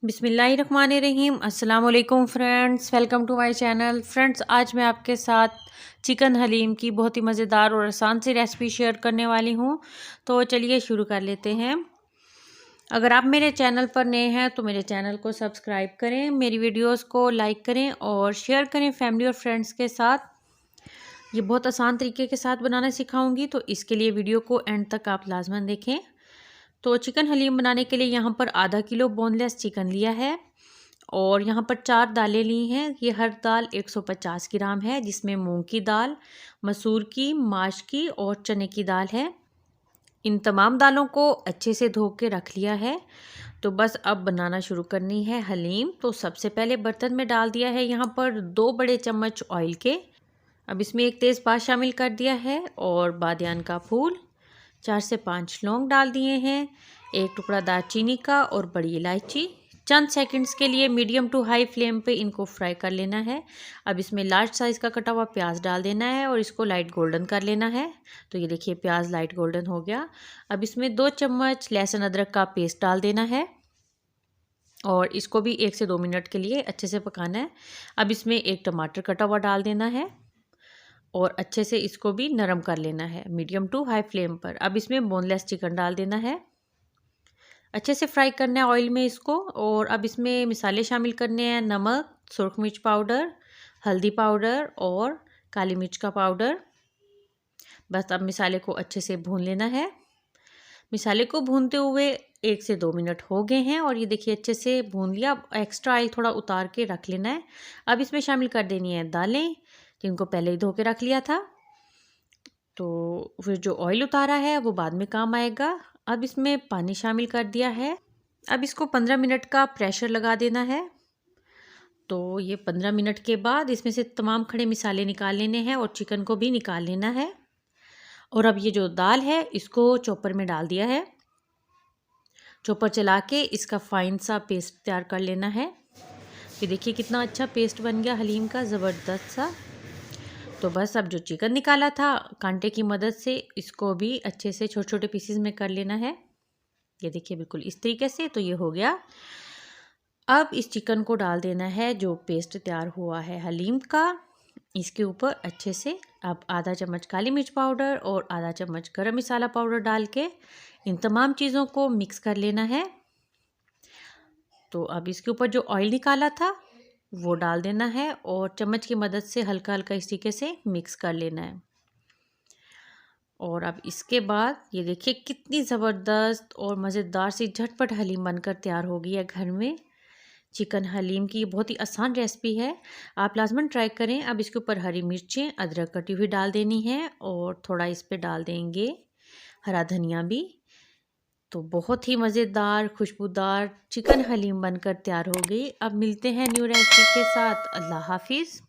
बिस्मिल्लाहिर्रहमानिर्रहीम। अस्सलाम वालेकुम friends, welcome to my channel. Friends, आज मैं आपके साथ चिकन हलीम की बहुत ही मज़ेदार और आसान सी रेसिपी शेयर करने वाली हूँ। तो चलिए शुरू कर लेते हैं। अगर आप मेरे चैनल पर नए हैं तो मेरे चैनल को सब्सक्राइब करें, मेरी वीडियोस को लाइक करें और शेयर करें फैमिली और फ्रेंड्स के साथ। ये बहुत आसान तरीके के साथ बनाना सिखाऊंगी, तो इसके लिए वीडियो को एंड तक आप लाजमन देखें। तो चिकन हलीम बनाने के लिए यहाँ पर आधा किलो बोनलेस चिकन लिया है और यहाँ पर 4 दालें ली हैं। ये हर दाल 150 ग्राम है, जिसमें मूंग की दाल, मसूर की, माश की और चने की दाल है। इन तमाम दालों को अच्छे से धो के रख लिया है। तो बस अब बनाना शुरू करनी है हलीम। तो सबसे पहले बर्तन में डाल दिया है यहाँ पर 2 बड़े चम्मच ऑयल के। अब इसमें एक तेज़पात शामिल कर दिया है और बादियान का फूल, 4 से 5 लौंग डाल दिए हैं, एक टुकड़ा दालचीनी का और बड़ी इलायची। चंद सेकंड्स के लिए मीडियम टू हाई फ्लेम पे इनको फ्राई कर लेना है। अब इसमें लार्ज साइज़ का कटा हुआ प्याज डाल देना है और इसको लाइट गोल्डन कर लेना है। तो ये देखिए प्याज लाइट गोल्डन हो गया। अब इसमें 2 चम्मच लहसुन अदरक का पेस्ट डाल देना है और इसको भी 1 से 2 मिनट के लिए अच्छे से पकाना है। अब इसमें एक टमाटर कटा हुआ डाल देना है और अच्छे से इसको भी नरम कर लेना है मीडियम टू हाई फ्लेम पर। अब इसमें बोनलेस चिकन डाल देना है, अच्छे से फ्राई करना है ऑयल में इसको। और अब इसमें मसाले शामिल करने हैं, नमक, सुरख मिर्च पाउडर, हल्दी पाउडर और काली मिर्च का पाउडर। बस अब मसाले को अच्छे से भून लेना है। मसाले को भूनते हुए 1 से 2 मिनट हो गए हैं और ये देखिए अच्छे से भून लिया। अब एक्स्ट्रा ऑयल थोड़ा उतार के रख लेना है। अब इसमें शामिल कर देनी है दालें, जिनको पहले ही धो के रख लिया था। तो फिर जो ऑयल उतारा है वो बाद में काम आएगा। अब इसमें पानी शामिल कर दिया है। अब इसको 15 मिनट का प्रेशर लगा देना है। तो ये 15 मिनट के बाद इसमें से तमाम खड़े मसाले निकाल लेने हैं और चिकन को भी निकाल लेना है। और अब ये जो दाल है इसको चॉपर में डाल दिया है। चॉपर चला के इसका फाइन सा पेस्ट तैयार कर लेना है। ये देखिए कितना अच्छा पेस्ट बन गया हलीम का, ज़बरदस्त सा। तो बस अब जो चिकन निकाला था कांटे की मदद से, इसको भी अच्छे से छोटे छोटे पीसेस में कर लेना है। ये देखिए बिल्कुल इस तरीके से। तो ये हो गया। अब इस चिकन को डाल देना है जो पेस्ट तैयार हुआ है हलीम का, इसके ऊपर अच्छे से। अब आधा चम्मच काली मिर्च पाउडर और आधा चम्मच गरम मसाला पाउडर डाल के इन तमाम चीज़ों को मिक्स कर लेना है। तो अब इसके ऊपर जो ऑयल निकाला था वो डाल देना है और चम्मच की मदद से हल्का हल्का इस तरीके से मिक्स कर लेना है। और अब इसके बाद ये देखिए कितनी ज़बरदस्त और मज़ेदार सी झटपट हलीम बनकर तैयार हो गई है घर में। चिकन हलीम की बहुत ही आसान रेसिपी है, आप लाजमन ट्राई करें। अब इसके ऊपर हरी मिर्चें, अदरक कटी हुई डाल देनी है और थोड़ा इस पे डाल देंगे हरा धनिया भी। तो बहुत ही मज़ेदार खुशबूदार चिकन हलीम बनकर तैयार हो गई। अब मिलते हैं न्यू रेसिपी के साथ। अल्लाह हाफिज़।